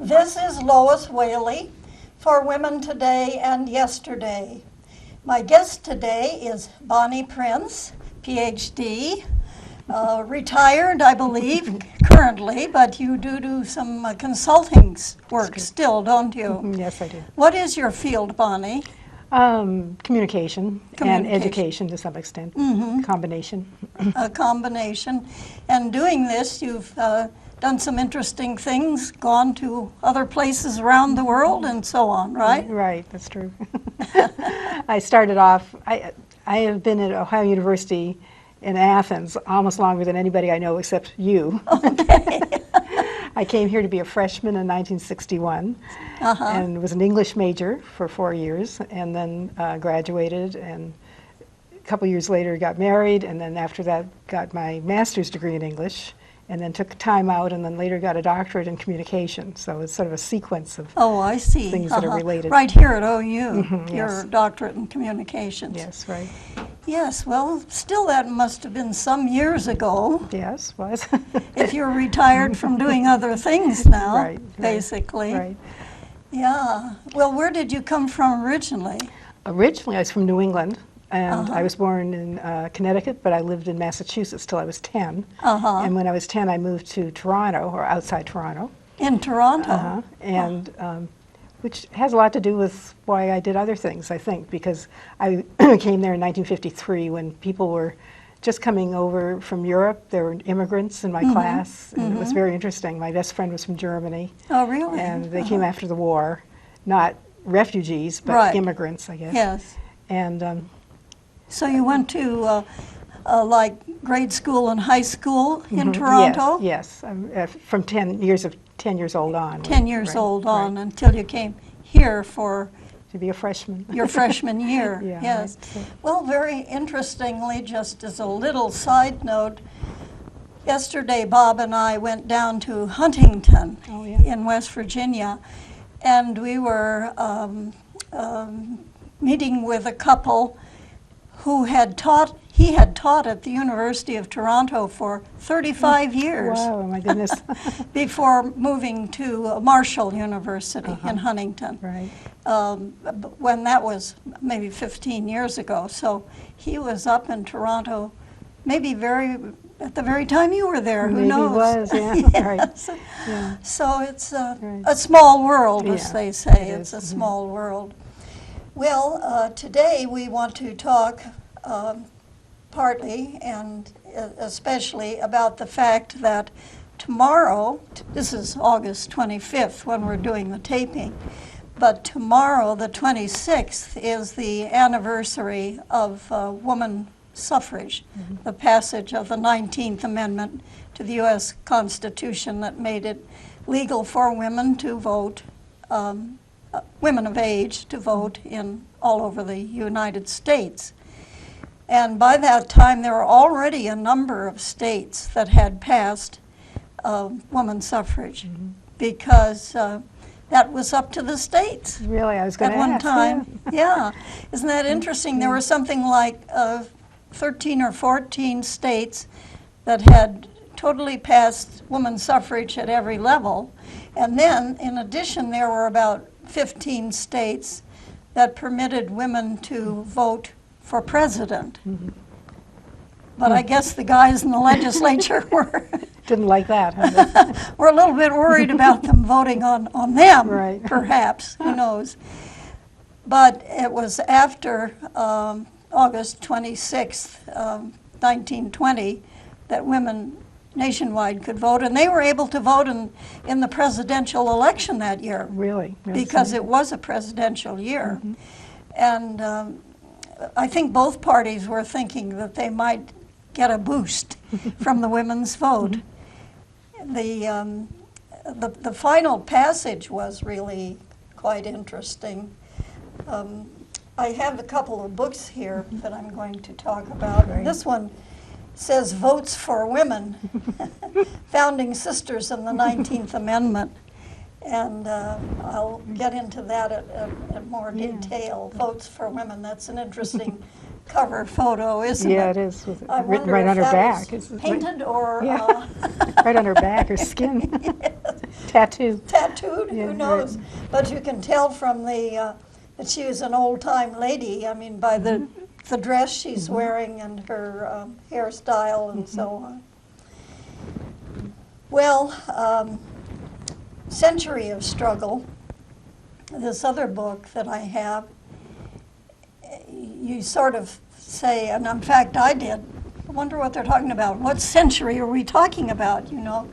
This is Lois Whaley for Women Today and Yesterday. My guest today is Bonnie Prince, PhD, retired, I believe, currently, but you do some consulting work still, don't you? Yes, I do. What is your field, Bonnie? Communication and education to some extent. Combination. A combination. And doing this, you've done some interesting things, gone to other places around the world and so on, right? Right, that's true. I started off, I have been at Ohio University in Athens almost longer than anybody I know except you. Okay. I came here to be a freshman in 1961 and was an English major for 4 years, and then graduated, and a couple years later got married, and then after that got my master's degree in English, and then took time out, and then later got a doctorate in communication. So it's sort of a sequence of I see. things that are related. Right here at OU, yes. your doctorate in communications. Yes, right. Yes, well, still that must have been some years ago. Yes, was. If you're retired from doing other things now, Right, basically. Right. Yeah. Well, where did you come from originally? Originally, I was from New England, and I was born in Connecticut, but I lived in Massachusetts till I was 10. And when I was 10, I moved to Toronto, or outside Toronto. In Toronto? And which has a lot to do with why I did other things, I think, because I came there in 1953 when people were just coming over from Europe. There were immigrants in my class, and it was very interesting. My best friend was from Germany. Oh, really? And they came after the war, not refugees, but immigrants, I guess. Yes. And so you went to like grade school and high school in Toronto? Yes, from 10 years old on. 10 years old on until you came here for to be a freshman. Your freshman year. Yeah, yes. Right. Well, very interestingly, just as a little side note, yesterday Bob and I went down to Huntington in West Virginia, and we were meeting with a couple who had taught. He had taught at the University of Toronto for 35 years. Wow, my goodness. Before moving to Marshall University in Huntington. Right. When that was maybe 15 years ago. So he was up in Toronto maybe at the very time you were there. Who maybe knows? Was, yeah. Yes. Right. Yeah. So it's a small world, as they say. It It's is. a small world. Well, today we want to talk partly and especially about the fact that tomorrow, this is August 25th when we're doing the taping, but tomorrow, the 26th, is the anniversary of woman suffrage, the passage of the 19th Amendment to the U.S. Constitution that made it legal for women to vote, women of age to vote in all over the United States. And by that time, there were already a number of states that had passed woman suffrage because that was up to the states. Really, I was going to ask. At one ask, time, yeah. Isn't that interesting? There were something like 13 or 14 states that had totally passed woman suffrage at every level. And then, in addition, there were about 15 states that permitted women to vote for president. But I guess the guys in the legislature didn't like that, huh? were a little bit worried about them voting on them, right. Perhaps, who knows. But it was after August 26th, 1920, that women nationwide could vote, and they were able to vote in the presidential election that year. Really? Because it was a presidential year. And I think both parties were thinking that they might get a boost from the women's vote. The final passage was really quite interesting. I have a couple of books here that I'm going to talk about. Right. This one says Votes for Women, Founding Sisters in the 19th Amendment. And I'll get into that at more detail. Votes for Women, that's an interesting cover photo, isn't it? Yeah, it is. I Written wonder right if on her that back. was painted or... right on her back, her skin. Yes. Tattoo. tattooed, Yeah, who knows? But you can tell from the that she was an old-time lady. I mean, by the dress she's wearing and her hairstyle and so on. Well, Century of Struggle, this other book that I have, you sort of say, and in fact I did, I wonder what they're talking about. What century are we talking about, you know?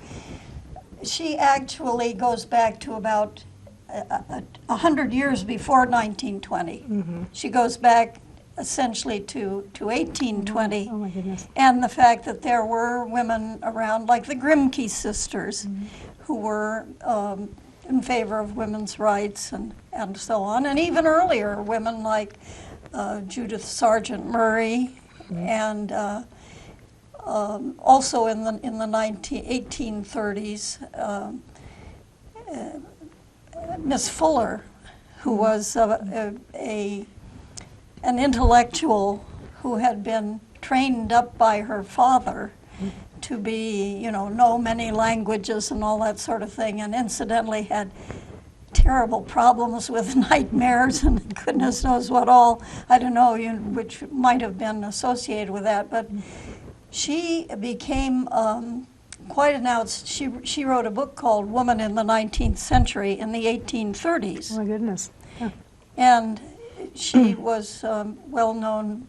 She actually goes back to about 100 years before 1920. She goes back essentially to 1820. Oh my goodness. And the fact that there were women around, like the Grimke sisters, who were in favor of women's rights and so on. And even earlier, women like Judith Sargent Murray, and also in the 1830s, Miss Fuller, who was an intellectual who had been trained up by her father to be, you know many languages and all that sort of thing, and incidentally had terrible problems with nightmares and goodness knows what all, I don't know, which might have been associated with that, but she became quite announced. She wrote a book called Woman in the 19th Century in the 1830s. Oh my goodness. Yeah. And she was a well-known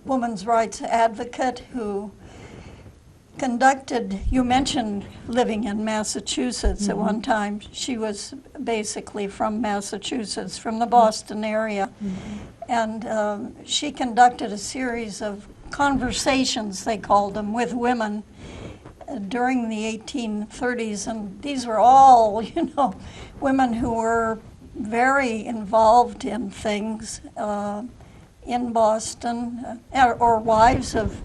women's rights advocate who conducted, you mentioned living in Massachusetts at one time. She was basically from Massachusetts, from the Boston area. And she conducted a series of conversations, they called them, with women during the 1830s. And these were all, women who were very involved in things in Boston, or wives of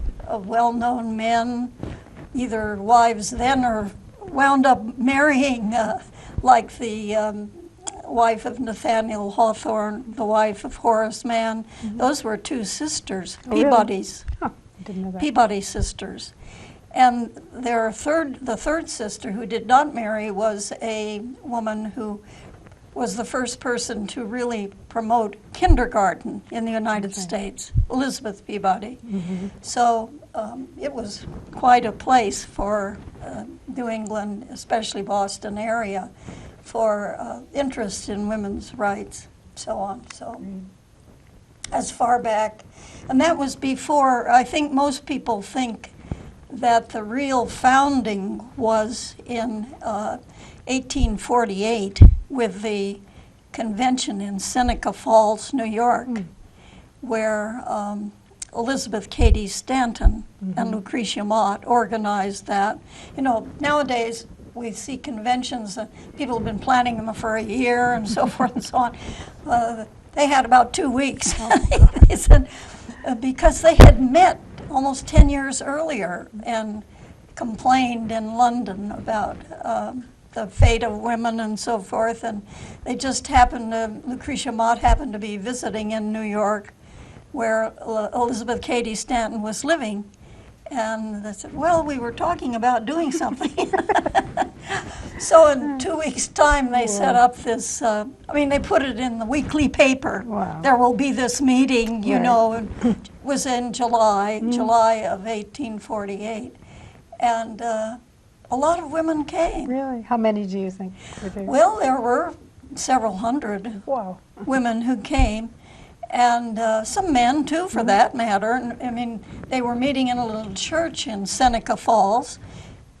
well-known men, either wives then or wound up marrying, like the wife of Nathaniel Hawthorne, the wife of Horace Mann. Those were two sisters, Peabody's. Huh. I didn't know that. Peabody sisters. And the third sister who did not marry was a woman who was the first person to really promote kindergarten in the United States, Elizabeth Peabody. So it was quite a place for New England, especially Boston area, for interest in women's rights, so on. So as far back, and that was before, I think most people think that the real founding was in 1848 with the convention in Seneca Falls, New York, where Elizabeth Cady Stanton and Lucretia Mott organized that. Nowadays we see conventions, people have been planning them for a year and so forth and so on. They had about 2 weeks. They said, because they had met almost 10 years earlier and complained in London about the fate of women and so forth, and they just Lucretia Mott happened to be visiting in New York where Elizabeth Cady Stanton was living, and they said, well, we were talking about doing something. So in 2 weeks' time they set up this, they put it in the weekly paper. Wow. There will be this meeting, and it was in July of 1848, and a lot of women came. Really? How many do you think were there? Well, there were several hundred women who came, and some men too, for that matter. And, they were meeting in a little church in Seneca Falls,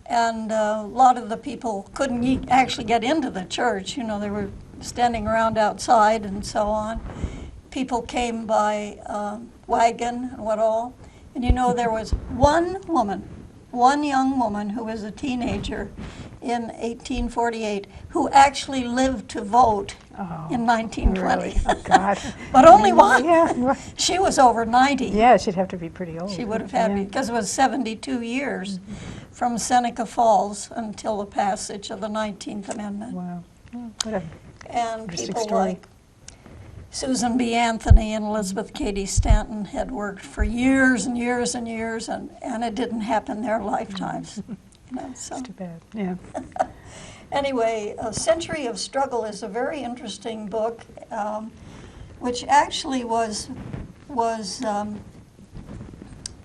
and a lot of the people couldn't actually get into the church. They were standing around outside and so on. People came by wagon and what all. And there was one young woman who was a teenager in 1848 who actually lived to vote in 1920. Really? Oh, God. But only one. Yeah. She was over 90. Yeah, she'd have to be pretty old. She would have had, because it was 72 years from Seneca Falls until the passage of the 19th Amendment. Wow. Oh, what a And interesting people story. like Susan B. Anthony and Elizabeth Cady Stanton had worked for years and years and years, and it didn't happen in their lifetimes. So. It's too bad, yeah. Anyway, A Century of Struggle is a very interesting book, which actually was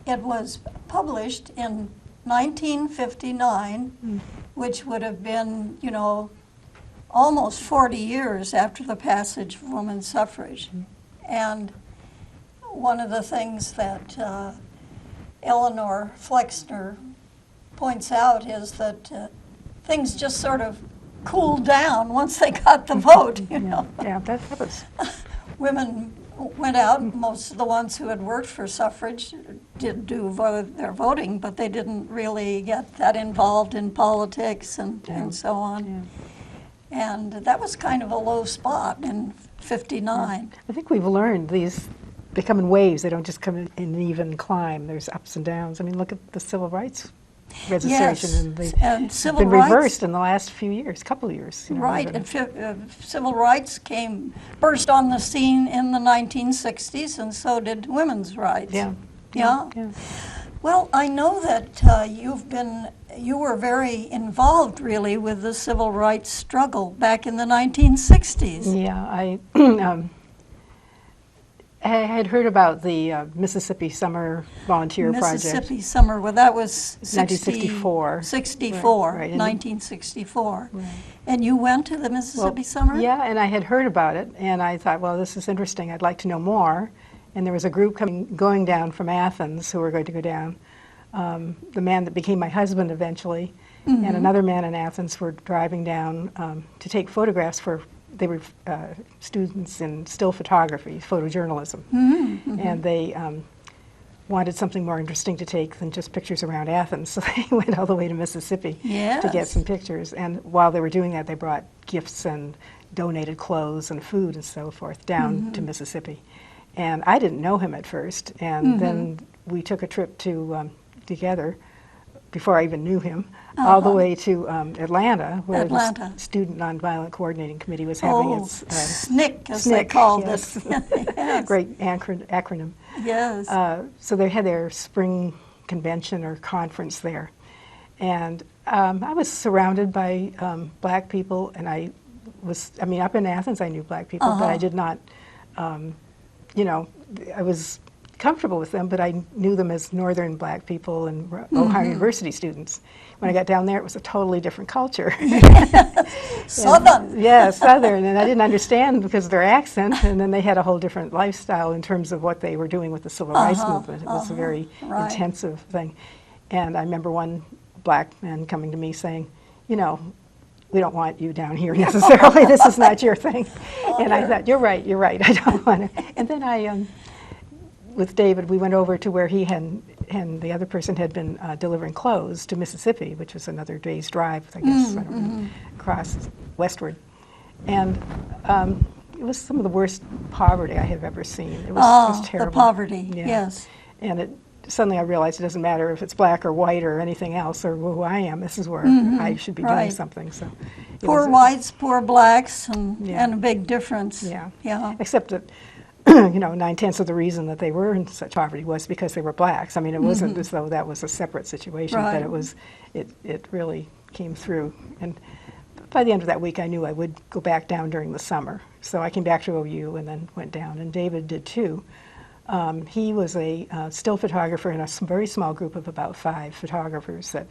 it was published in 1959, which would have been, you know, almost 40 years after the passage of women's suffrage. And one of the things that Eleanor Flexner points out is that things just sort of cooled down once they got the vote, you know. Yeah, that was... Women went out, most of the ones who had worked for suffrage did do their voting, but they didn't really get that involved in politics and so on. Yeah. And that was kind of a low spot in 59. Yeah. I think we've learned they come in waves. They don't just come in an even climb. There's ups and downs. I mean, look at the civil rights legislation, and civil been rights, reversed in the last few years, couple of years. You know, right, and civil rights burst on the scene in the 1960s, and so did women's rights. Yeah. Well, I know that you were very involved, really, with the civil rights struggle back in the 1960s. Yeah, I had heard about the Mississippi Summer Volunteer Project. Mississippi Summer, well, that was 1964. 64, right. 1964. Right. And you went to the Mississippi Summer? Yeah, and I had heard about it, and I thought, well, this is interesting. I'd like to know more. And there was a group going down from Athens who were going to go down. The man that became my husband eventually, and another man in Athens were driving down to take photographs they were students in still photography, photojournalism, and they wanted something more interesting to take than just pictures around Athens, so they went all the way to Mississippi to get some pictures. And while they were doing that, they brought gifts and donated clothes and food and so forth down to Mississippi. And I didn't know him at first, and then we took a trip together, before I even knew him, all the way to Atlanta, where the Student Nonviolent Coordinating Committee was having its SNCC, as they called it. Yes. Great acronym. Yes. So they had their spring convention or conference there, and I was surrounded by black people, and up in Athens I knew black people, but I did not, I was comfortable with them, but I knew them as northern black people and Ohio University students. When I got down there, it was a totally different culture. Southern. Yeah, Southern, and I didn't understand because of their accent, and then they had a whole different lifestyle in terms of what they were doing with the civil rights movement. It was a very intensive thing. And I remember one black man coming to me saying, we don't want you down here necessarily. This is not your thing. And I thought, you're right, I don't want to. And then with David, we went over to where he and the other person had been delivering clothes to Mississippi, which was another day's drive, I guess, across westward. And it was some of the worst poverty I have ever seen. It was terrible. The poverty, yes. And suddenly I realized it doesn't matter if it's black or white or anything else or who I am. This is where I should be doing something. So poor whites, poor blacks, and a big difference. Yeah. Except that 9/10 of the reason that they were in such poverty was because they were blacks. I mean, it wasn't as though that was a separate situation, but it really came through. And by the end of that week, I knew I would go back down during the summer. So I came back to OU and then went down, and David did too. He was a still photographer in a very small group of about 5 photographers that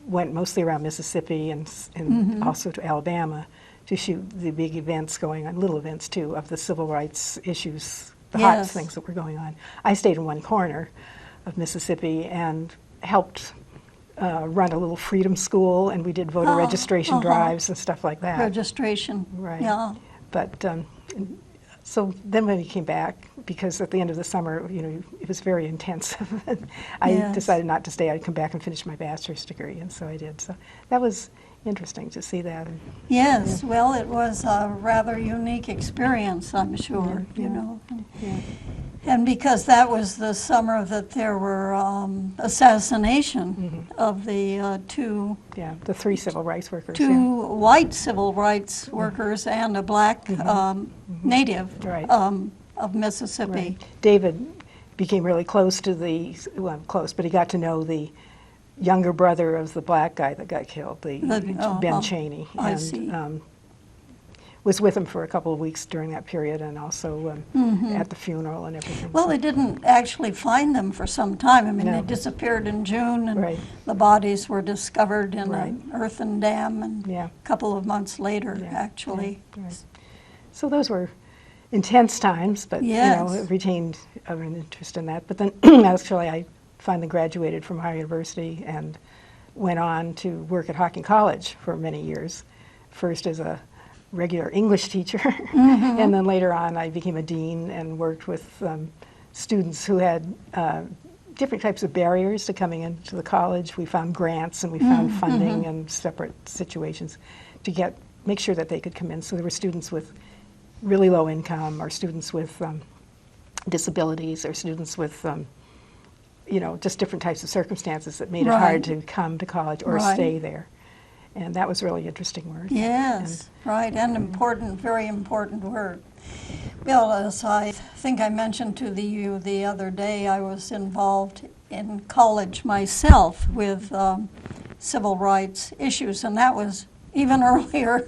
went mostly around Mississippi and also to Alabama to shoot the big events going on, little events too, of the civil rights issues, the hot things that were going on. I stayed in one corner of Mississippi and helped run a little freedom school, and we did voter registration drives and stuff like that. Registration, yeah. But so then when we came back, because at the end of the summer, it was very intensive. I decided not to stay. I'd come back and finish my bachelor's degree, and so I did. So that was interesting to see that. Yes, well, it was a rather unique experience, I'm sure, And because that was the summer that there were assassination of the two... Yeah, the 3 civil rights workers. 2 white civil rights workers and a black native of Mississippi. Right. David became really close to but he got to know the younger brother of the black guy that got killed, Oh, Ben Cheney. I and, see. Was with him for a couple of weeks during that period, and also at the funeral and everything. Well, so. they didn't actually find them for some time. I mean, No. they disappeared in June, and Right. the bodies were discovered in Right. an earthen dam, and Yeah. a couple of months later, Yeah, actually. yeah, right. So those were intense times, but Yes. it retained an interest in that. But then actually I finally graduated from Ohio University and went on to work at Hocking College for many years, first as a regular English teacher, and then later on I became a dean and worked with students who had different types of barriers to coming into the college. We found grants and we found funding and separate situations to make sure that they could come in. So there were students with really low income, or students with disabilities, or students with just different types of circumstances that made it hard to come to college or stay there. And that was really interesting work. Yes, right, and important, very important work. Well, as I think I mentioned to you the other day, I was involved in college myself with civil rights issues, and that was even earlier.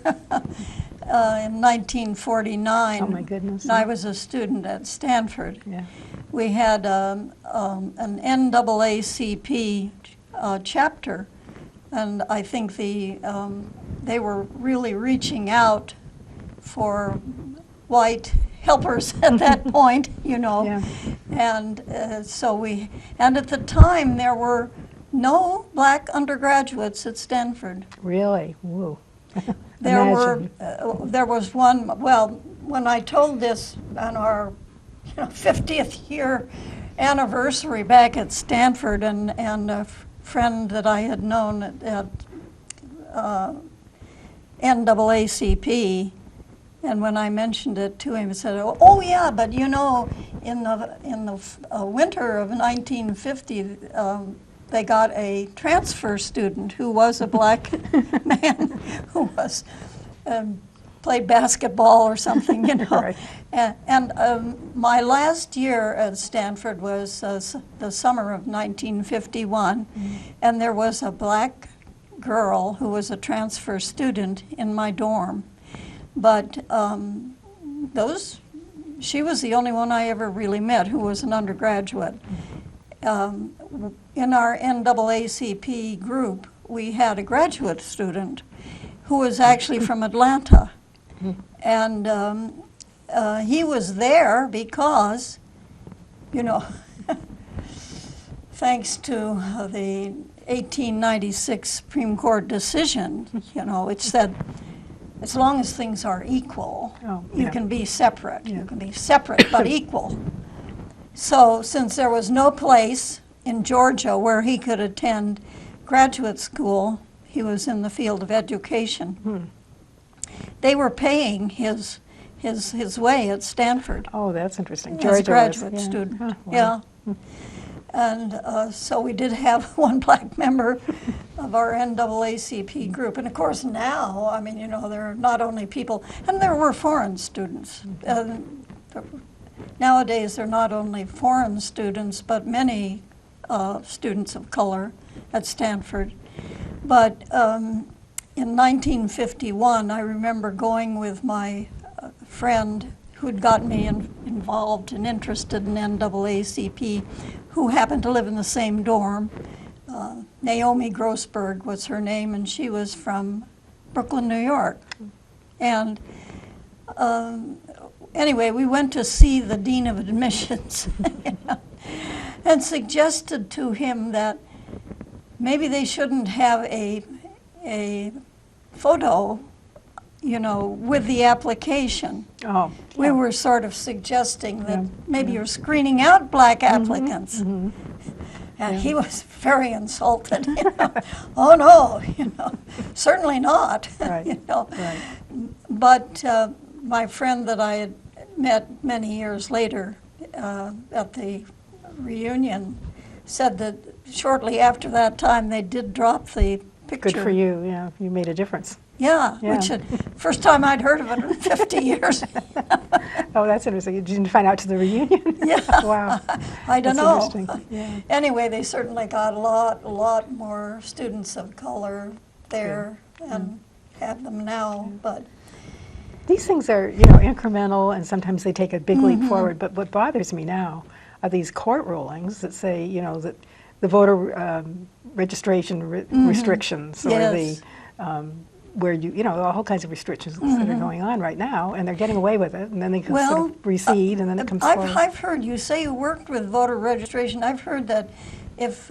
In 1949, Oh my goodness. and I was a student at Stanford. Yeah. We had an NAACP chapter, and I think they were really reaching out for white helpers at that point, Yeah. and and at the time there were no black undergraduates at Stanford. Really? Whoa. There was one. Well, when I told this on our 50th year anniversary back at Stanford, and a friend that I had known at NAACP, and when I mentioned it to him, he said, "Oh yeah, but in the winter of 1950." They got a transfer student who was a black man who was played basketball or something, Right. And my last year at Stanford was the summer of 1951, and there was a black girl who was a transfer student in my dorm, but she was the only one I ever really met who was an undergraduate. In our NAACP group, we had a graduate student who was actually from Atlanta. And he was there because, thanks to the 1896 Supreme Court decision, it said, as long as things are equal, you can be separate. You can be separate but equal. So since there was no place in Georgia where he could attend graduate school, he was in the field of education. They were paying his way at Stanford. Oh, that's interesting. As a Georgia graduate was, student. Huh, wow. Yeah. And so we did have one black member of our NAACP group. And of course now, I mean, there are not only people, and there were foreign students. Nowadays, there are not only foreign students, but many students of color at Stanford. But in 1951, I remember going with my friend who'd gotten me involved and interested in NAACP, who happened to live in the same dorm. Naomi Grossberg was her name, and she was from Brooklyn, New York. And anyway, we went to see the dean of admissions and suggested to him that maybe they shouldn't have a photo, with the application. Oh, We were sort of suggesting that maybe you're screening out black applicants. And he was very insulted. Oh no, certainly not. Right. Right. But my friend that I had met many years later at the reunion said that shortly after that time they did drop the picture. Good for you. Yeah, you made a difference. Yeah, Yeah. which first time I'd heard of it in 50 years. Oh, that's interesting. You didn't find out to the reunion? Yeah. Wow. I don't That's know. interesting. Yeah. Anyway, they certainly got a lot more students of color there and have them now. But These things are, incremental, and sometimes they take a big leap forward. But what bothers me now are these court rulings that say, that the voter registration restrictions, or Yes. the where all kinds of restrictions that are going on right now, and they're getting away with it, and then they can sort of recede, and then it comes forward. I've heard you say you worked with voter registration. I've heard that if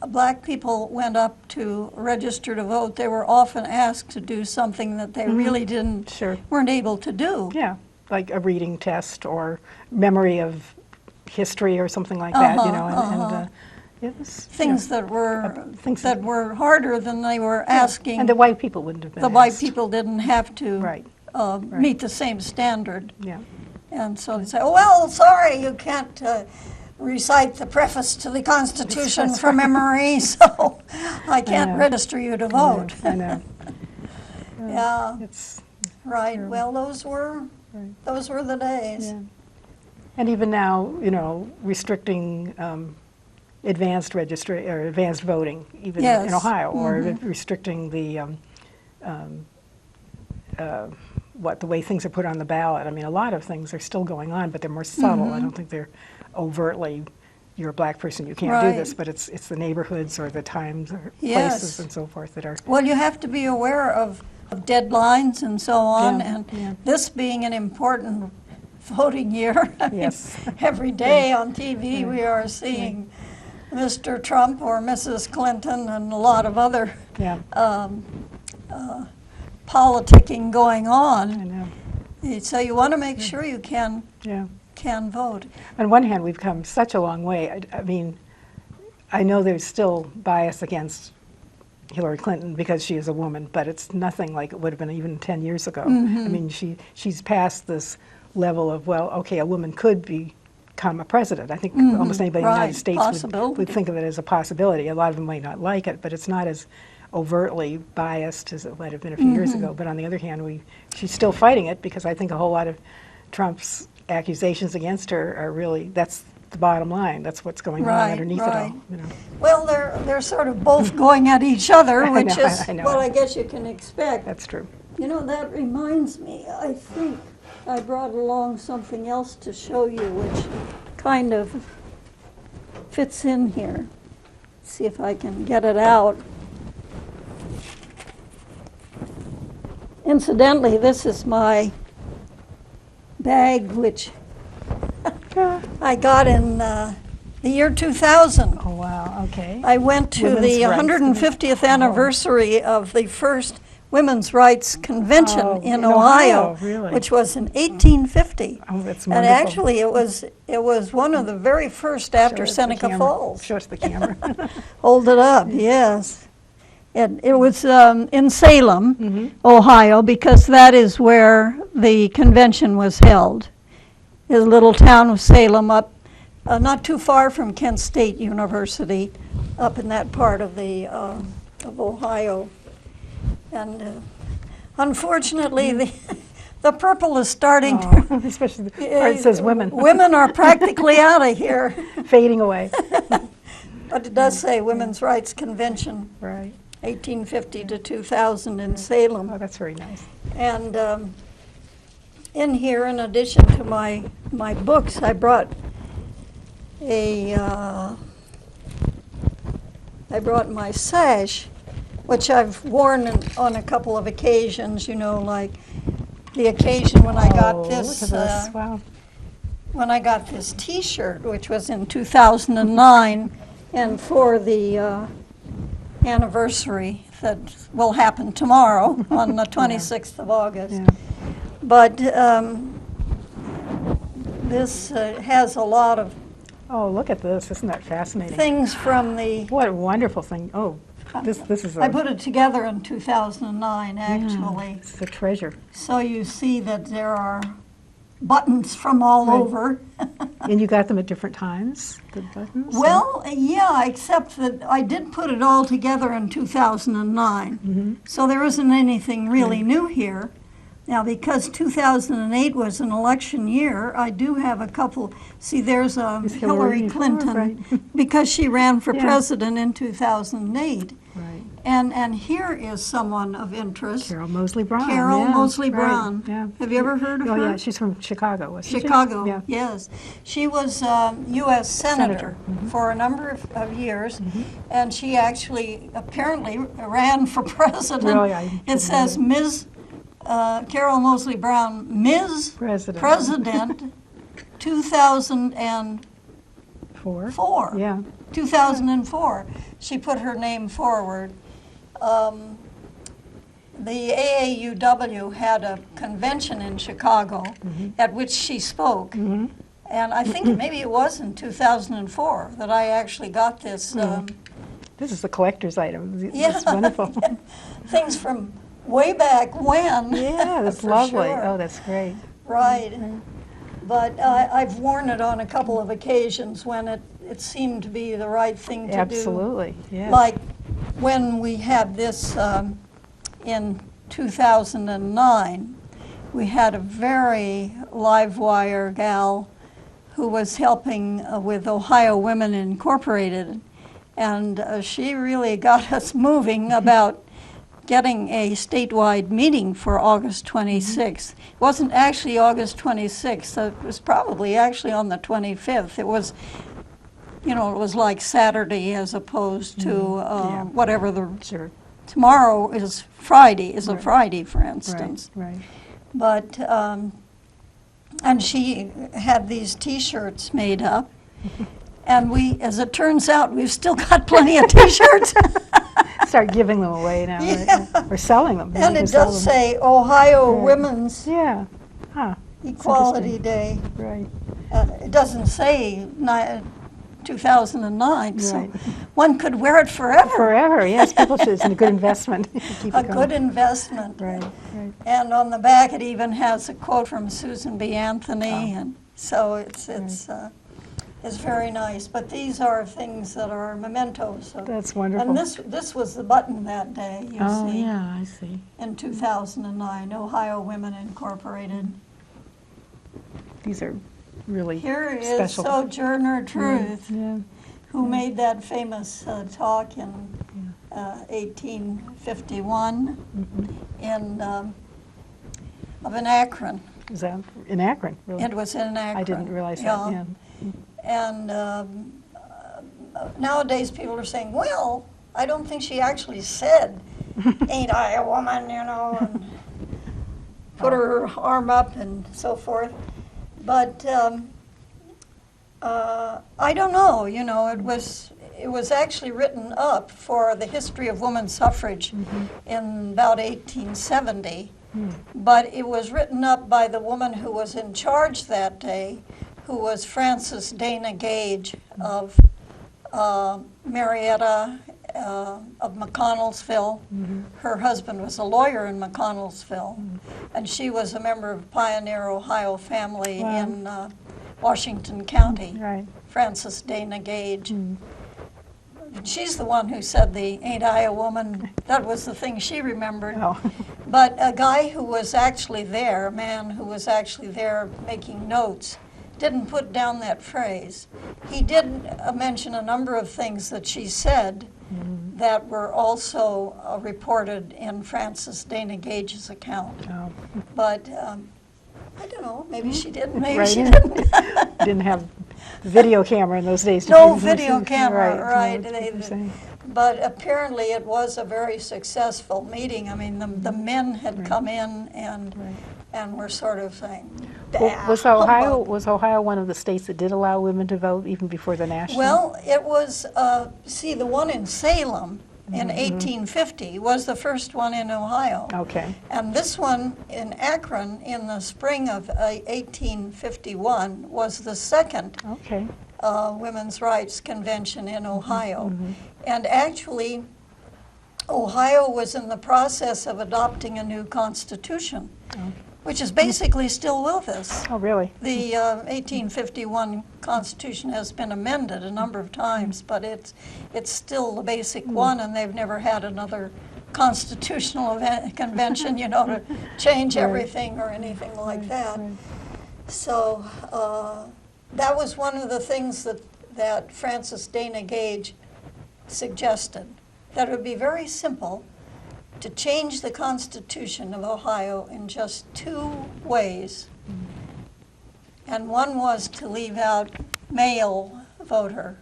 black people went up to register to vote, they were often asked to do something that they really weren't able to do. Yeah, like a reading test or memory of history or something like that, Things that were harder than they were asking. And the white people wouldn't have been The asked. white people didn't have to Right. meet the same standard. Yeah. And so they say, oh, well, sorry, you can't recite the preface to the Constitution That's from memory, so I can't know. register you to vote. I know. Yeah, It's right. Well, those were the days. yeah. And even now, restricting advanced voting, even Yes. in Ohio, or restricting the the way things are put on the ballot. I mean, a lot of things are still going on, but they're more subtle. I don't think they're overtly, you're a black person, you can't do Right. this, but it's the neighborhoods or the times or Yes. places and so forth that are. Well, you have to be aware of deadlines and so on, Yeah, and yeah. this being an important voting year. I mean, Yes. every day on TV we are seeing Mr. Trump or Mrs. Clinton and a lot of other Yeah, politicking going I on. know. So you want to make sure you can Yeah. vote. On one hand, we've come such a long way. I mean, I know there's still bias against Hillary Clinton because she is a woman, but it's nothing like it would have been even 10 years ago. I mean, she's past this level of, well, okay, a woman could become a president. I think almost anybody in the Right. United States would think of it as a possibility. A lot of them might not like it, but it's not as overtly biased as it might have been a few years ago. But on the other hand, she's still fighting it, because I think a whole lot of Trump's accusations against her are really, that's the bottom line. That's what's going on underneath it all. Well, they're sort of both going at each other, which is I know. what I guess you can expect. That's true. That reminds me, I think I brought along something else to show you, which kind of fits in here. See if I can get it out. Incidentally, this is my bag, which I got in the year 2000. Oh, wow, okay. I went to Women's the rights 150th anniversary of the first Women's Rights Convention in Ohio, really? which was in 1850. Oh, that's And wonderful. actually, it was one of the very first after Show us the Seneca camera. Falls. Show us the camera. Hold it up, yes. It was in Salem, Ohio, because that is where the convention was held. The little town of Salem, up not too far from Kent State University, up in that part of of Ohio. And unfortunately, the purple is starting to. Especially the part that says women. Women are practically out of here. Fading away. But it does say Women's Rights Convention, Right. 1850 to 2000 in Salem. Oh, that's very nice. And in here, in addition to my books, I brought my sash, which I've worn on a couple of occasions. Like the occasion when I got this. Look at this. Wow. When I got this T-shirt, which was in 2009, and for the anniversary that will happen tomorrow on the 26th of August. Yeah. But this has a lot of Oh, look at this. Isn't that fascinating? things from the. What a wonderful thing. Oh, this is I put it together in 2009, actually. It's a treasure. So you see that there are buttons from all Right. over. And you got them at different times, the buttons? Well, yeah, except that I did put it all together in 2009. Mm-hmm. So there isn't anything really new here. Now, because 2008 was an election year, I do have a couple. See, there's Is Hillary Hillary- Clinton, right. because she ran for Yeah. president in 2008. Right. And here is someone of interest. Carol Moseley Braun. Carol yeah, Moseley right, Brown. Yeah. Have you ever heard of Oh, her? yeah, she's from Chicago, wasn't she? Chicago, Yeah. yes. She was U.S. Senator Mm-hmm. for a number of years, and she actually apparently ran for president. Really? I It didn't says know Ms. Carol Moseley Brown, Ms. President. 2004. Four? Yeah. 2004. She put her name forward. The AAUW had a convention in Chicago at which she spoke. Mm-hmm. And I think maybe it was in 2004 that I actually got this. This is the collector's item. Yeah. It's wonderful. Things from way back when. Yeah, that's for lovely. sure. Oh, that's great. Right. But I've worn it on a couple of occasions when it seemed to be the right thing to do. Absolutely, yeah. Like when we had this in 2009, we had a very live wire gal who was helping with Ohio Women Incorporated, and she really got us moving about getting a statewide meeting for August 26th. It wasn't actually August 26th, it was probably actually on the 25th. It was, you know, it was like Saturday as opposed to Yeah. whatever the, Sure. tomorrow is Friday, is a Right. Friday, for instance. Right. But, and she had these T-shirts made up, and we, as it turns out, we've still got plenty of T-shirts. Start giving them away now, Yeah. right? Or selling them. And You can it sell does them. say Ohio Right. Women's Yeah. Huh. Equality Day. Right. It doesn't say 2009, so Right. one could wear it forever. Forever, yes. People should. It's a good investment. Keep A it going. good investment. Right. Right. And on the back, it even has a quote from Susan B. Anthony, and so it's very nice. But these are things that are mementos. That's wonderful. And this was the button that day, you Oh, see, yeah, I see. in 2009, Ohio Women Incorporated. These are really Here is special. Sojourner Truth, Yeah. who made that famous talk in 1851 in Akron. Is that in Akron? Really? It was in Akron. I didn't realize that. Yeah. And nowadays people are saying, well, I don't think she actually said, ain't I a woman, you know, and put her arm up and so forth. But I don't know, you know, it was actually written up for the history of women's suffrage in about 1870. But it was written up by the woman who was in charge that day, who was Frances Dana Gage of Marietta, of McConnellsville. Her husband was a lawyer in McConnellsville, and she was a member of Pioneer Ohio family in Washington County, Right. Frances Dana Gage. She's the one who said the "Ain't I a woman?" That was the thing she remembered. Oh. But a guy who was actually there, a man who was actually there making notes, didn't put down that phrase. He did mention a number of things that she said that were also reported in Frances Dana Gage's account. Oh. But I don't know, maybe she didn't, maybe Right. she didn't. Didn't have video camera in those days. No video camera, right. No, that's what you're saying. But apparently it was a very successful meeting. I mean, the men had come in and were sort of saying, Well, was humbug." Ohio one of the states that did allow women to vote even before the national? Well, it was, see, the one in Salem in 1850 was the first one in Ohio. Okay. And this one in Akron in the spring of 1851 was the second Okay. women's rights convention in Ohio. And actually, Ohio was in the process of adopting a new constitution. which is basically still with us. Oh, really? The 1851 Constitution has been amended a number of times, but it's still the basic one, and they've never had another constitutional convention, you know, to change everything or anything like that. So that was one of the things that Francis Dana Gage suggested, that it would be very simple to change the Constitution of Ohio in just 2 ways. And one was to leave out male voter.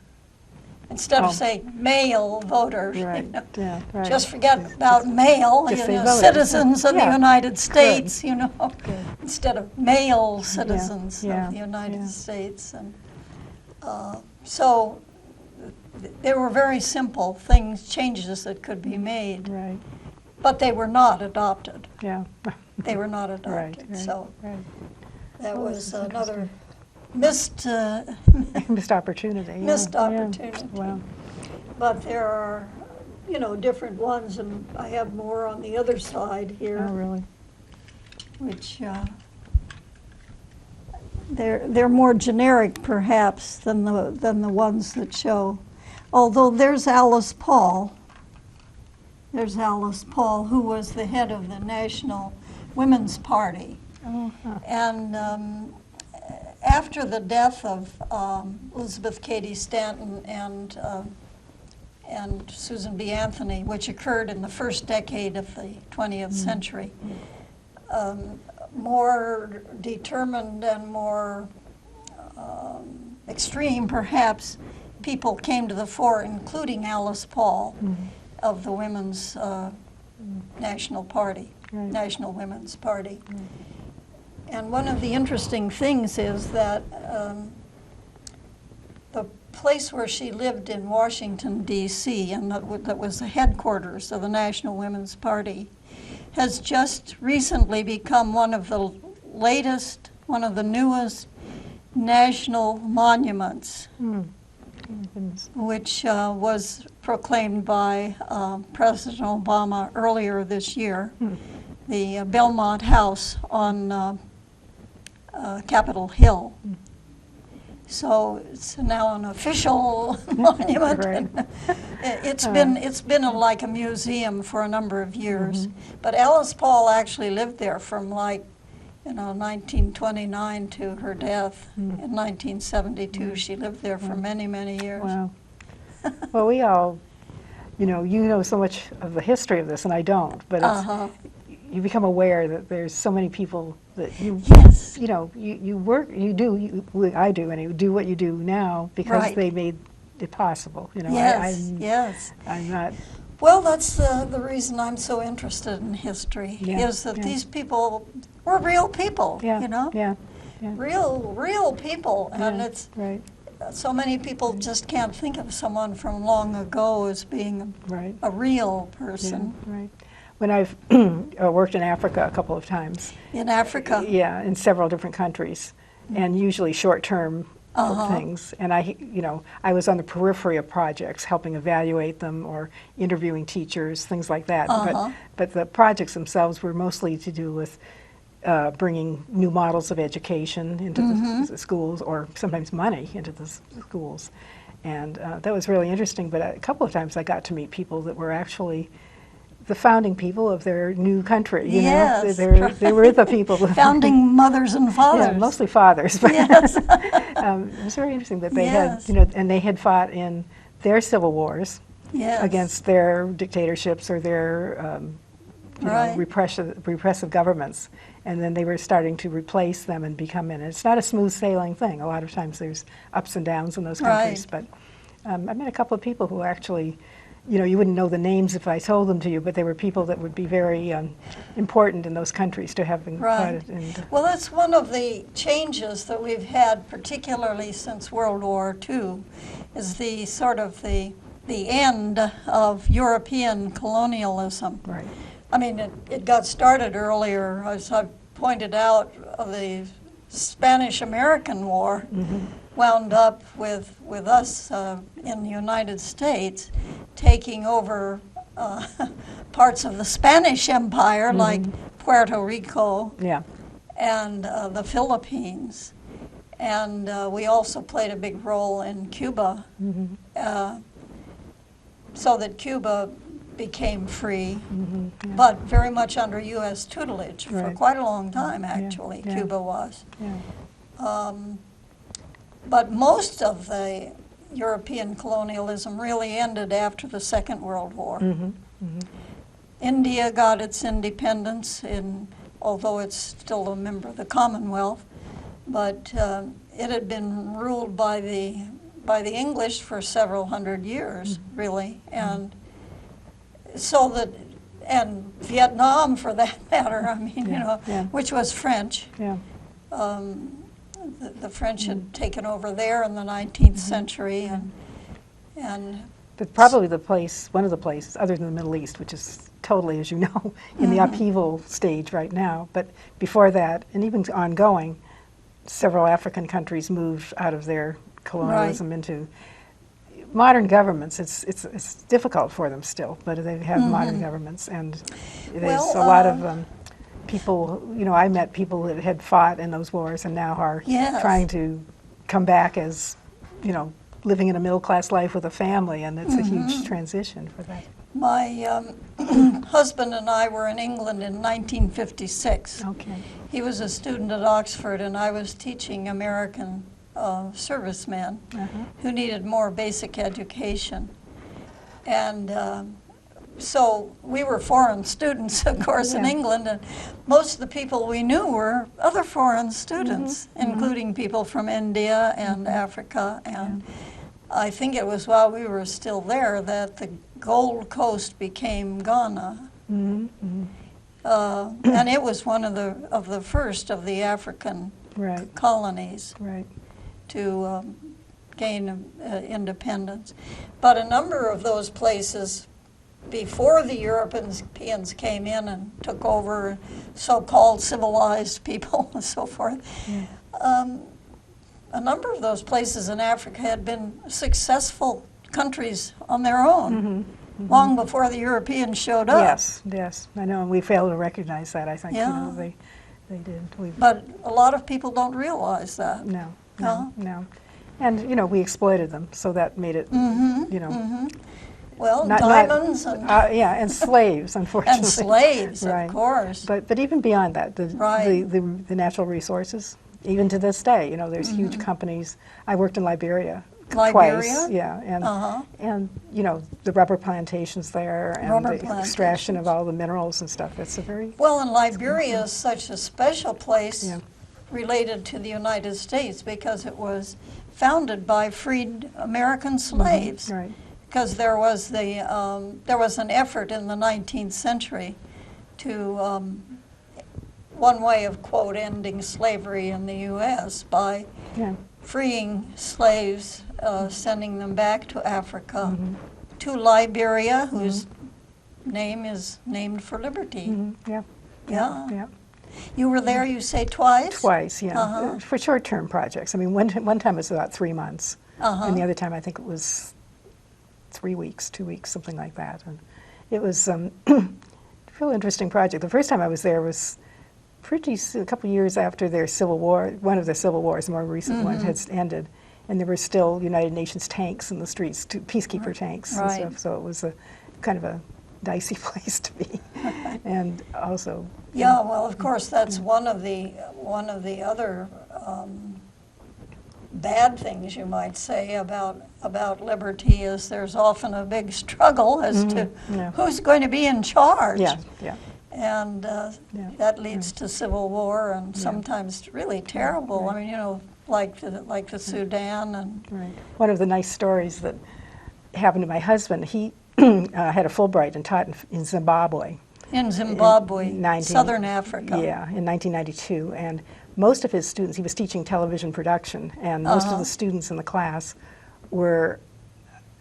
Instead of saying male voters, Right. you know, Yeah, right. just forget about male, just you say know, voters. citizens of the Yeah. United States, you know, Good. instead of male citizens Yeah. of the United Yeah. States. And so there were very simple things, changes that could be made, Right. but they were not adopted. Yeah. They were not adopted. Right. So Right. that Oh, was this is another missed Missed opportunity. Yeah. missed Yeah. opportunity. Wow. But there are, you know, different ones, and I have more on the other side here, Oh, really? which they're more generic perhaps than the ones that show. Although there's Alice Paul. There's Alice Paul, who was the head of the National Women's Party. Oh, huh. And after the death of Elizabeth Cady Stanton and Susan B. Anthony, which occurred in the first decade of the 20th century, more determined and more extreme, perhaps, people came to the fore, including Alice Paul of the Women's National Party, Right. National Women's Party. And one of the interesting things is that the place where she lived in Washington, D.C., and that was the headquarters of the National Women's Party, has just recently become one of the latest, one of the newest national monuments, Oh, goodness. which was proclaimed by President Obama earlier this year, the Belmont House on Capitol Hill. So it's now an official monument. Right. And it's been like a museum for a number of years. But Alice Paul actually lived there from 1929 to her death in 1972. She lived there for many, many years. Wow. Well, we all, you know so much of the history of this, and I don't, but you become aware that there's so many people that Yes. you work, I do, and you do what you do now because Right. they made it possible. Yes, yes. I'm not. Well, that's the reason I'm so interested in history, Yeah, is that yeah. these people were real people, Yeah. you know? Yeah. Yeah. Real people. And Yeah, it's right. so many people just can't think of someone from long ago as being Right. a real Yeah, person. right. When I've worked in Africa a couple of times, In Africa. yeah, in several different countries, and usually short-term things. And I was on the periphery of projects, helping evaluate them or interviewing teachers, things like that. But the projects themselves were mostly to do with bringing new models of education into the schools, or sometimes money into the schools. And that was really interesting. But a couple of times I got to meet people that were actually the founding people of their new country. Yes, They were the people. Founding mothers and fathers. Yeah, mostly fathers. But Yes. it was very interesting that they Yes. had, and they had fought in their civil wars Yes. against their dictatorships or their Right. repressive governments. And then they were starting to replace them and become in. It's not a smooth sailing thing. A lot of times there's ups and downs in those countries. Right. But I met a couple of people who actually, you wouldn't know the names if I told them to you, but they were people that would be very important in those countries to have been Right. and Well, that's one of the changes that we've had, particularly since World War II, is the sort of the end of European colonialism. right. I mean, it got started earlier, as I pointed out, the Spanish-American War wound up with us in the United States taking over parts of the Spanish Empire, like Puerto Rico Yeah. and the Philippines. And we also played a big role in Cuba, so that Cuba became free, but very much under U.S. tutelage for quite a long time, actually, Cuba was. But most of the European colonialism really ended after the Second World War. India got its independence, although it's still a member of the Commonwealth, but it had been ruled by the English for several hundred years, really, and so that, and Vietnam, for that matter, I mean, which was French. The French had taken over there in the 19th century, and but probably one of the places, other than the Middle East, which is totally, as you know, in the upheaval stage right now. But before that, and even ongoing, several African countries moved out of their colonialism into modern governments. It's difficult for them still, but they have modern governments, and there's a lot of people. I met people that had fought in those wars and now are trying to come back as, living in a middle-class life with a family, and it's a huge transition for that. My husband and I were in England in 1956. Okay. He was a student at Oxford, and I was teaching American servicemen who needed more basic education. And so we were foreign students, of course, in England, and most of the people we knew were other foreign students, including people from India and Africa. And I think it was while we were still there that the Gold Coast became Ghana. And it was one of the first of the African colonies to gain independence. But a number of those places, before the Europeans came in and took over, so-called civilized people and so forth, a number of those places in Africa had been successful countries on their own, long before the Europeans showed up. Yes, I know, and we fail to recognize that, I think. They did. But a lot of people don't realize that. No. And, we exploited them, so that made it, Well, diamonds and slaves, unfortunately. And slaves, of course. But even beyond that, the natural resources, even to this day, there's huge companies. I worked in Liberia twice, and the rubber plantations there, and the extraction of all the minerals and stuff. It's a very and Liberia is such a special place related to the United States because it was founded by freed American slaves. Because there was an effort in the 19th century to one way of, quote, ending slavery in the U.S. by freeing slaves, sending them back to Africa, to Liberia, whose name is named for liberty. You were there, you say, twice? Twice, for short-term projects. I mean, one time it was about 3 months, and the other time I think it was 3 weeks, 2 weeks, something like that. And it was a real interesting project. The first time I was there was a couple years after their civil war, one of the civil wars, the more recent one, had ended, and there were still United Nations tanks in the streets, peacekeeper tanks and stuff. So it was a kind of a dicey place to be, and also. Well, of course, that's one of the other bad things, you might say, about liberty is there's often a big struggle as to who's going to be in charge. And that leads to civil war and sometimes really terrible. I mean, like the Sudan and. One of the nice stories that happened to my husband, he had a Fulbright and taught in Zimbabwe. In Zimbabwe, Southern Africa. In 1992, and most of his students, he was teaching television production, and most of the students in the class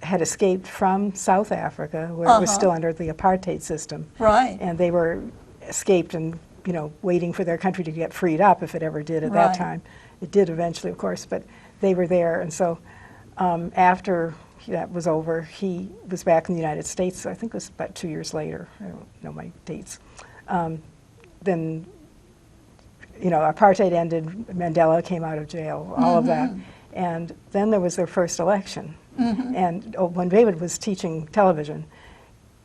had escaped from South Africa, where it was still under the apartheid system. And they were escaped and, waiting for their country to get freed up, if it ever did at that time. It did eventually, of course, but they were there. And so after that was over, he was back in the United States, I think it was about 2 years later. I don't know my dates. Then apartheid ended, Mandela came out of jail, all of that. And then there was their first election. And when David was teaching television,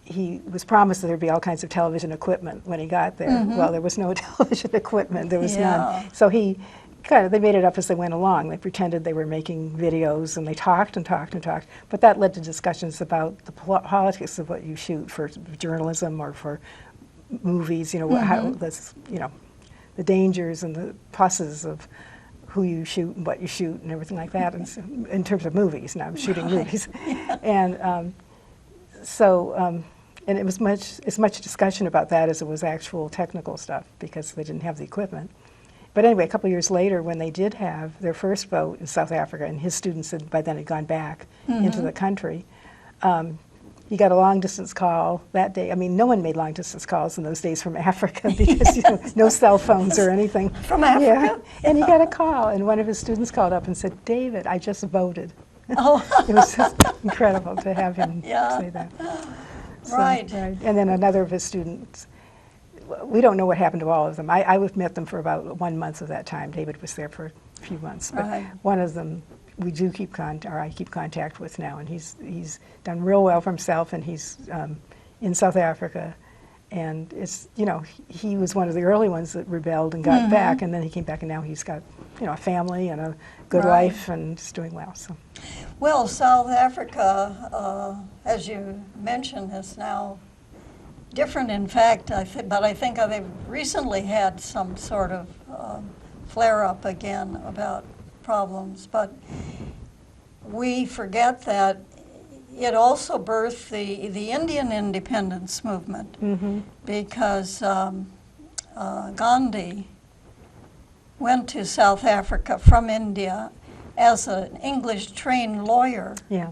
he was promised that there'd be all kinds of television equipment when he got there. Well, there was no television equipment, there was none. So they made it up as they went along. They pretended they were making videos, and they talked and talked and talked. But that led to discussions about the politics of what you shoot for journalism or for movies, how this, the dangers and the pluses of who you shoot and what you shoot and everything like that, and so, in terms of movies, now I'm shooting movies. And and it was as much discussion about that as it was actual technical stuff, because they didn't have the equipment. But anyway, a couple of years later, when they did have their first vote in South Africa, and his students by then had gone back into the country, he got a long-distance call that day. I mean, no one made long-distance calls in those days from Africa, because no cell phones or anything. From Africa? Yeah. And he got a call, and one of his students called up and said, "David, I just voted." Oh. It was just incredible to have him say that. Right. And then another of his students, we don't know what happened to all of them. I met them for about 1 month of that time. David was there for a few months. But one of them we do keep I keep contact with now, and he's done real well for himself, and he's in South Africa. And it's, he was one of the early ones that rebelled and got back, and then he came back, and now he's got, a family and a good life, and is doing well. So, well, South Africa, as you mentioned, is now different. In fact, but I think they've recently had some sort of flare-up again about problems. But we forget that it also birthed the Indian independence movement, because Gandhi went to South Africa from India as an English-trained lawyer. Yeah.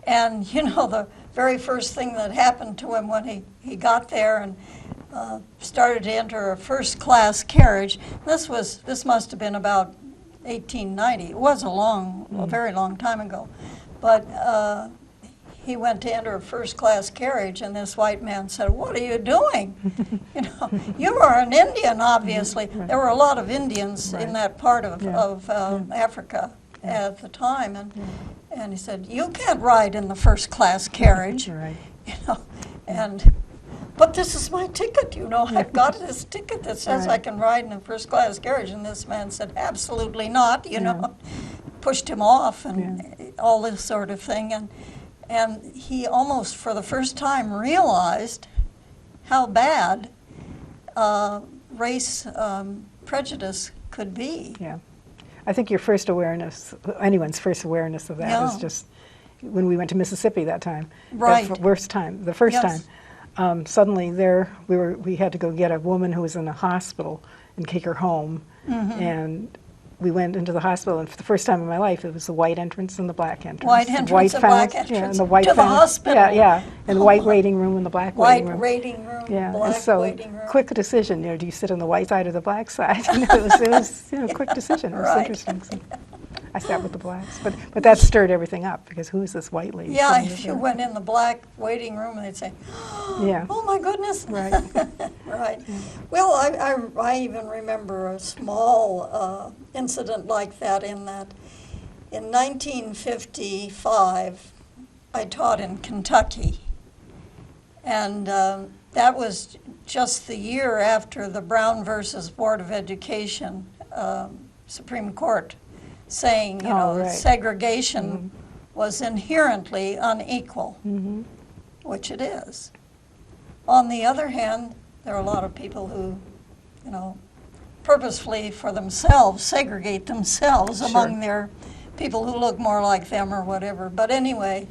And, the very first thing that happened to him when he got there and started to enter a first-class carriage, this must have been about 1890. It was a very long time ago. But he went to enter a first-class carriage, and this white man said, "What are you doing? You are an Indian, obviously." There were a lot of Indians in that part of Africa at the time, and he said, "You can't ride in the first-class carriage." But this is my ticket, I've got this ticket that says I can ride in a first-class carriage. And this man said, "Absolutely not," pushed him off and all this sort of thing. And he almost, for the first time, realized how bad race prejudice could be. Yeah. I think your first awareness, anyone's first awareness of that is just when we went to Mississippi that time. Right. The first time. Suddenly we had to go get a woman who was in a hospital and take her home. And we went into the hospital, and for the first time in my life, it was the white entrance and the black entrance. White entrance and black entrance to the hospital. Yeah, and the white waiting room and the black waiting room. White waiting room, yeah. black And so, waiting room. Quick decision, do you sit on the white side or the black side? It was a quick decision. It was interesting. So I sat with the blacks, but that stirred everything up, because who is this white lady? Yeah, if you went in the black waiting room, they'd say, "Oh my goodness!" Right. Right. Well, I even remember a small incident like that. In 1955, I taught in Kentucky, and that was just the year after the Brown versus Board of Education Supreme Court saying, segregation was inherently unequal, which it is. On the other hand, there are a lot of people who, purposefully for themselves segregate themselves among their people who look more like them or whatever. But anyway,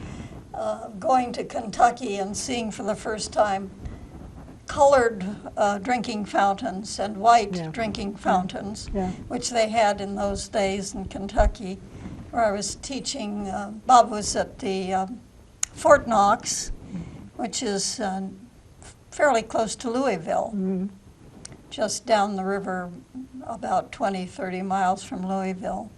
going to Kentucky and seeing for the first time colored drinking fountains and white drinking fountains, which they had in those days in Kentucky, where I was teaching. Bob was at the Fort Knox, which is fairly close to Louisville, just down the river about 20, 30 miles from Louisville.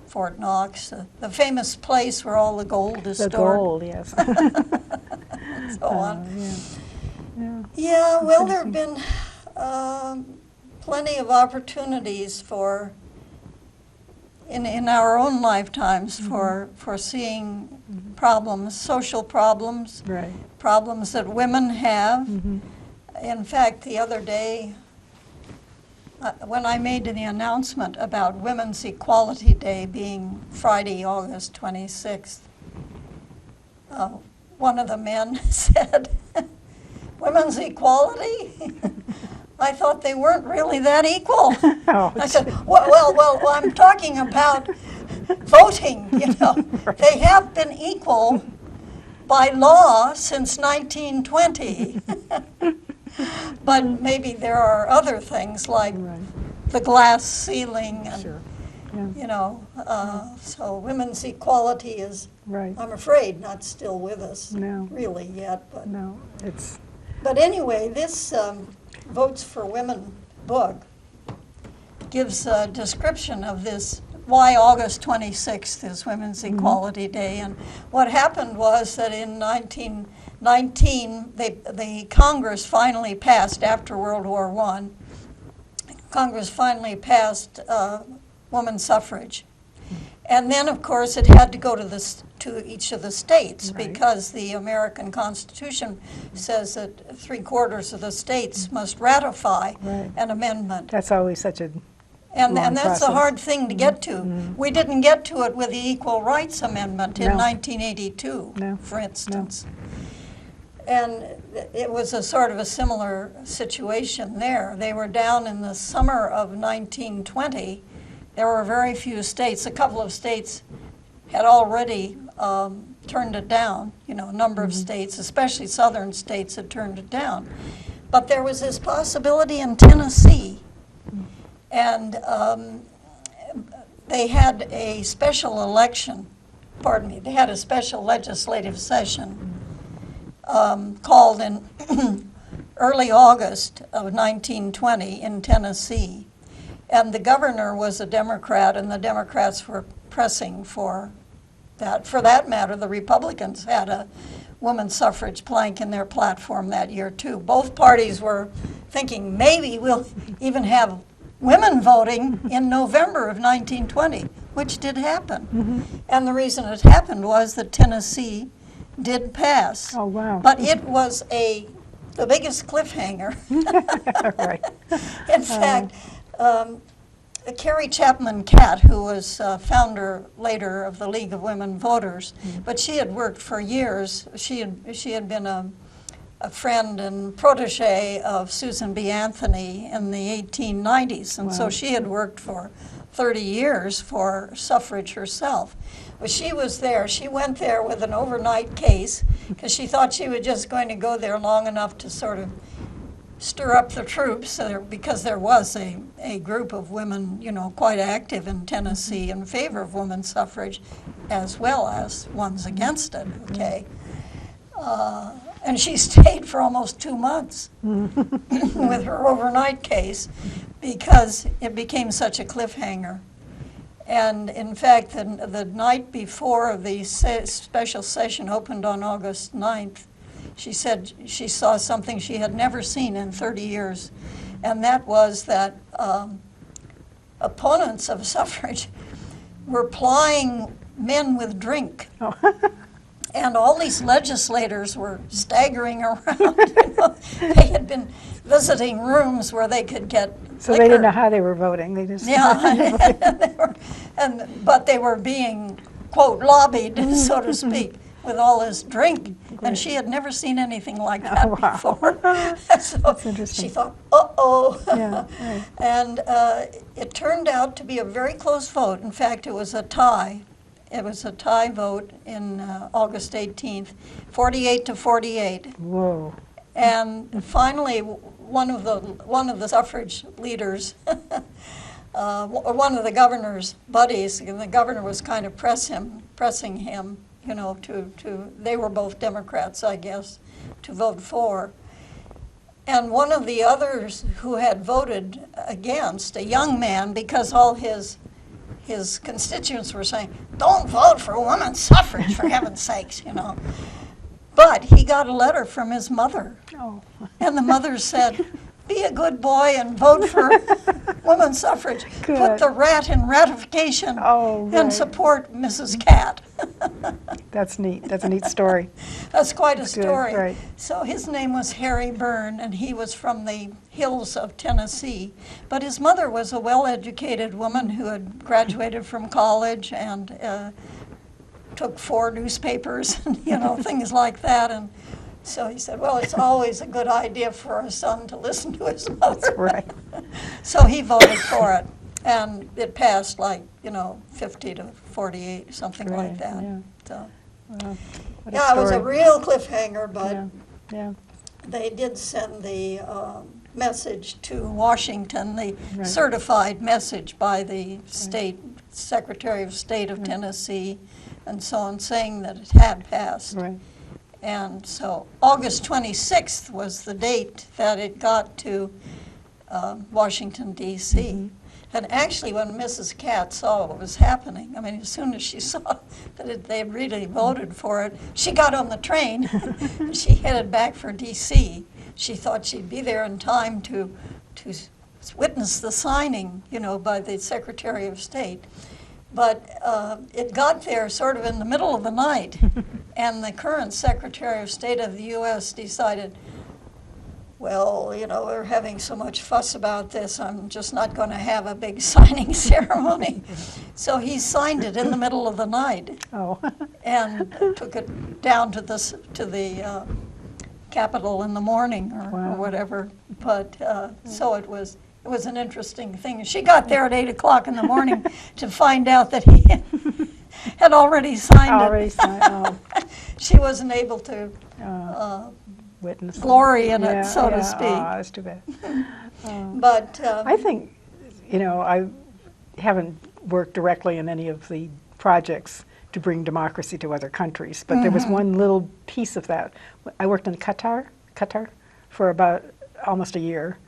Fort Knox, the famous place where all the gold is stored. The gold, yes. And so on. Yeah, well, there have been plenty of opportunities for, in our own lifetimes, for seeing problems, social problems, Right. problems that women have. In fact, the other day, when I made the announcement about Women's Equality Day being Friday, August 26th, one of the men said, "Women's equality?" I thought they weren't really that equal. Oh, I said, well, I'm talking about voting, you know. Right. They have been equal by law since 1920. But maybe there are other things like Right. the glass ceiling and, Sure. Yeah. you know, so women's equality is, Right. I'm afraid, not still with us No. really yet. But, No, it's but anyway, this Votes for Women book gives a description of this, why August 26th is Women's Equality Day. And what happened was that in 1919, the Congress finally passed, after World War I, Congress finally passed women's suffrage. And then, of course, it had to go to each of the states, Right. because the American Constitution says that 3/4 of the states must ratify Right. an amendment. that's always such a And long that's a process. hard thing to get to. We didn't get to it with the Equal Rights Amendment in No. 1982, No. for instance. And it was a sort of a similar situation there. They were down in the summer of 1920. There were very few states. A couple of states had already turned it down. You know, a number of states, especially southern states, had turned it down. But there was this possibility in Tennessee. And they had a special election, pardon me, they had a special legislative session called in early August of 1920 in Tennessee. And the governor was a Democrat, and the Democrats were pressing for that. For that matter, the Republicans had a women's suffrage plank in their platform that year, too. Both parties were thinking maybe we'll even have women voting in November of 1920, which did happen. And the reason it happened was that Tennessee did pass. Oh, wow. But it was the biggest cliffhanger. right. In fact, Carrie Chapman Catt, who was founder later of the League of Women Voters, but she had worked for years. She had been a friend and protege of Susan B. Anthony in the 1890s, and so Wow. she had worked for 30 years for suffrage herself. But she was there. She went there with an overnight case because she thought she was just going to go there long enough to sort of stir up the troops, because there was a group of women, you know, quite active in Tennessee in favor of women's suffrage, as well as ones against it, okay? And she stayed for almost 2 months with her overnight case because it became such a cliffhanger. And in fact, the night before the special session opened on August 9th, she said she saw something she had never seen in 30 years, and that was that opponents of suffrage were plying men with drink. Oh. And all these legislators were staggering around. You know. They had been visiting rooms where they could get So liquor. they didn't know how they were voting. They just Yeah, but they were being, quote, lobbied, so to speak, with all this drink. And she had never seen anything like that Oh, wow. before. So That's interesting. she thought, uh-oh. Yeah, right. And it turned out to be a very close vote. In fact, it was a tie. It was a tie vote in August 18th, 48 to 48. Whoa. And finally, one of the suffrage leaders, one of the governor's buddies, and the governor was kind of pressing him, you know, they were both Democrats, I guess, to vote for. And one of the others who had voted against, a young man, because all his constituents were saying, don't vote for women's suffrage, for heaven's sakes, you know. But he got a letter from his mother, Oh. and the mother said, be a good boy and vote for Women Suffrage. Good. Put the rat in ratification Oh, and right. support Mrs. Cat. That's neat. That's a neat story. That's quite a That's good, story. right. So his name was Harry Byrne, and he was from the hills of Tennessee. But his mother was a well-educated woman who had graduated from college and took 4 newspapers, and things like that. And so he said, well, it's always a good idea for a son to listen to his mother. That's right. So he voted for it, and it passed 50 to 48, something like Right, that. yeah. So, Wow. What a yeah, it was a story. real cliffhanger, but Yeah, yeah. they did send the message to Washington, the Right. certified message by the state Secretary of State of Tennessee and so on, saying that it had passed. Right. And so August 26th was the date that it got to Washington, D.C. Mm-hmm. And actually, when Mrs. Cat saw what was happening, I mean, as soon as she saw that they really voted for it, she got on the train. She headed back for D.C. She thought she'd be there in time to witness the signing, by the Secretary of State. But it got there sort of in the middle of the night, and the current Secretary of State of the U.S. decided, well, we're having so much fuss about this, I'm just not going to have a big signing ceremony. So he signed it in the middle of the night Oh. and took it down to the Capitol in the morning or Wow. whatever. But so it was an interesting thing. She got there at 8 o'clock in the morning to find out that he had already signed Already it. signed. Oh. She wasn't able to Witness. glory in Yeah, it, so yeah. to speak. Oh, that's too bad. But I think, I haven't worked directly in any of the projects to bring democracy to other countries, but there was one little piece of that. I worked in Qatar for about almost a year.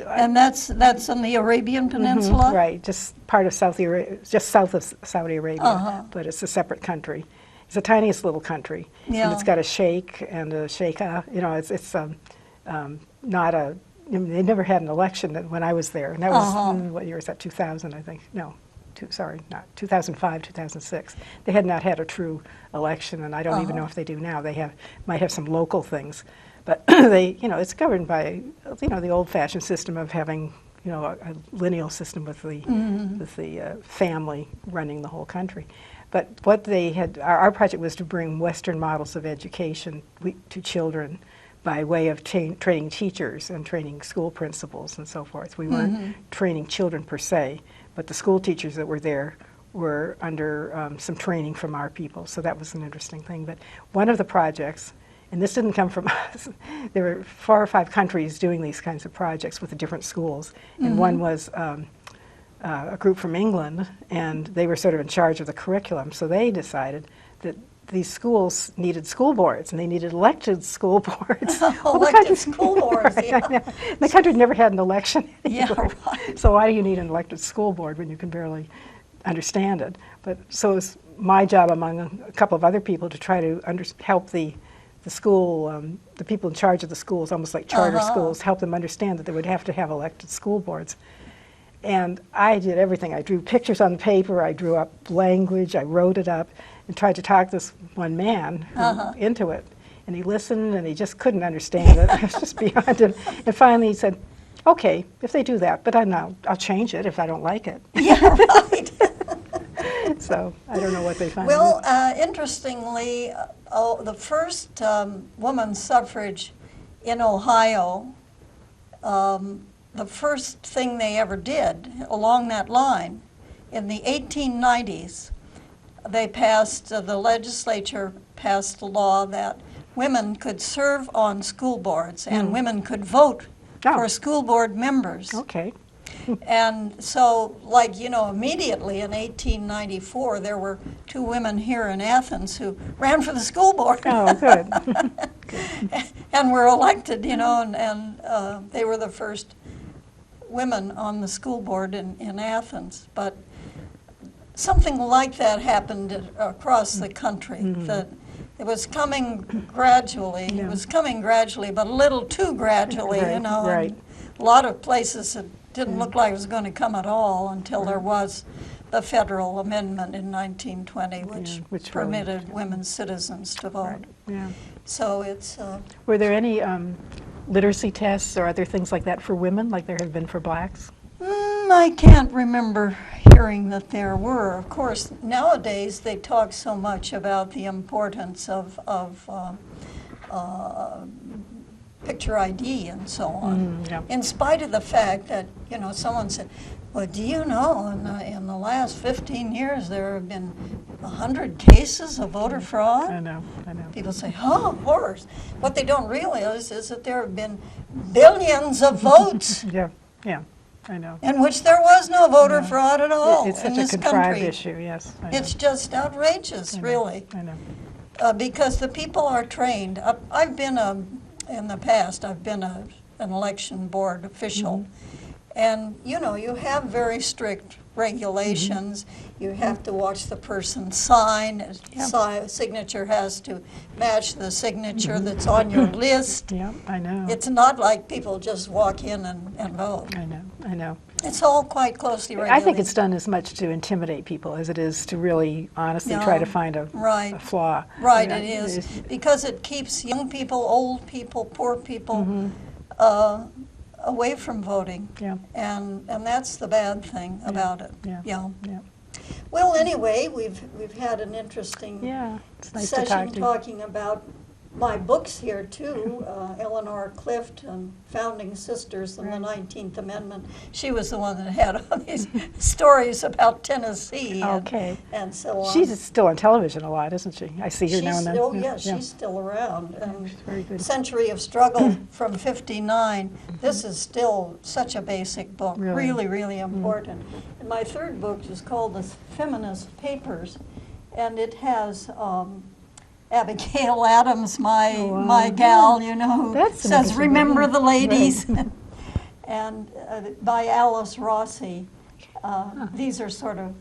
and that's on the Arabian Peninsula. Right, just part of Saudi Arabia, just south of Saudi Arabia, Uh-huh. but it's a separate country. It's the tiniest little country, and Yeah. it's got a sheikh and a sheikha. It's not a. They never had an election when I was there, and that was what year is that? 2000, I think. No, not 2005, 2006. They had not had a true election, and I don't even know if they do now. They might have some local things, but it's governed by the old-fashioned system of having a lineal system with the family running the whole country. But what they had, our project was to bring Western models of education to children by way of training teachers and training school principals and so forth. We weren't training children per se, but the school teachers that were there were under some training from our people, so that was an interesting thing. But one of the projects, and this didn't come from us, there were 4 or 5 countries doing these kinds of projects with the different schools, and one was a group from England, and they were sort of in charge of the curriculum, so they decided that these schools needed school boards, and they needed elected school boards. Elected school boards, Right, yeah. I know. The country never had an election Yeah, anyway. right. So why do you need an elected school board when you can barely understand it? But so it's my job, among a couple of other people, to try to help the school, the people in charge of the schools, almost like charter schools, help them understand that they would have to have elected school boards. And I did everything. I drew pictures on the paper, I drew up language, I wrote it up, and tried to talk this one man into it. And he listened, and he just couldn't understand it. It was just beyond him. And finally he said, okay, if they do that, but I'll change it if I don't like it. Yeah, right. So I don't know what they find. Well, interestingly, the first women's suffrage in Ohio, the first thing they ever did along that line, in the 1890s, the legislature passed a law that women could serve on school boards and women could vote for school board members. Okay. And so, immediately in 1894, there were 2 women here in Athens who ran for the school board. Oh, good. And were elected, and they were the first women on the school board in Athens. But something like that happened across the country. That it was coming gradually. Yeah. It was coming gradually, but a little too gradually, Right, right. and a lot of places had didn't look like it was going to come at all until there was the federal amendment in 1920, which permitted women citizens to vote. Right. Yeah. So it's... Were there any literacy tests or other things like that for women, like there have been for blacks? I can't remember hearing that there were. Of course, nowadays they talk so much about the importance of picture ID and so on, Yeah. in spite of the fact that, someone said, well, do you know, in the last 15 years there have been 100 cases of voter fraud? I know. People say, oh, horrors. What they don't realize is that there have been billions of votes Yeah, I know. in which there was no voter fraud at all It's in such a this contrived country. issue, yes. I know. It's just outrageous, really, I know. because the people are trained. I've been in the past, I've been an election board official, and you have very strict regulations. You have to watch the person sign. Signature has to match the signature that's on your list. Yeah, I know. It's not like people just walk in and vote. I know. It's all quite closely regulated. I think it's done as much to intimidate people as it is to really honestly try to find a flaw. Right, I mean, it is. Because it keeps young people, old people, poor people away from voting. Yeah. And that's the bad thing about it. Yeah. Well, anyway, we've had an interesting It's nice to session talk to you. talking about my books here too, Eleanor Clift and Founding Sisters and the 19th Amendment. She was the one that had all these stories about Tennessee and so on. She's still on television a lot, isn't she? I see her now and then. Oh, yeah, she's still around. She's very good. Century of Struggle from '59. This is still such a basic book, really, really important. And my third book is called The Feminist Papers, and it has Abigail Adams, my gal, who says, "Remember the ladies," and by Alice Rossi. These are sort of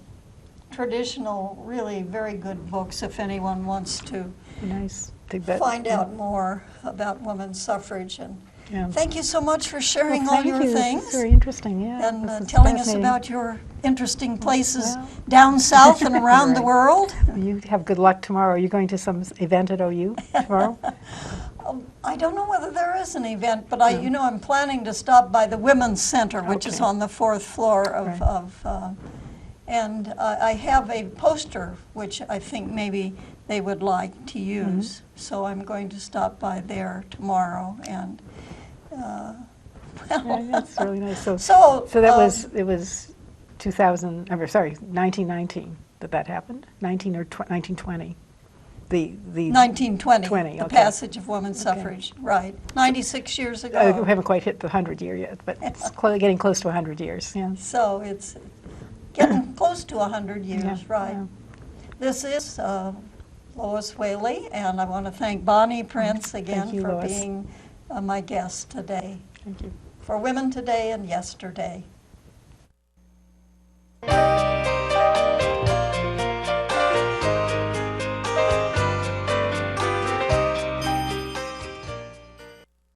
traditional, really very good books if anyone wants to find out more about women's suffrage. And thank you so much for sharing all your things. This is very interesting, and telling us about your interesting places down south and around the world. You have good luck tomorrow. Are you going to some event at OU tomorrow? I don't know whether there is an event, but I'm planning to stop by the Women's Center, which is on the 4th floor of and I have a poster which I think maybe they would like to use. So I'm going to stop by there tomorrow and that's really nice. So it was 1919 that happened? 1920? The 1920, the passage of women's suffrage, right. 96 years ago. We haven't quite hit the 100 year yet, but it's getting close to 100 years. Yeah. So it's getting close to 100 years, right. Yeah. This is Lois Whaley, and I want to thank Bonnie Prince again for being my guest today. Thank you. For Women Today and Yesterday.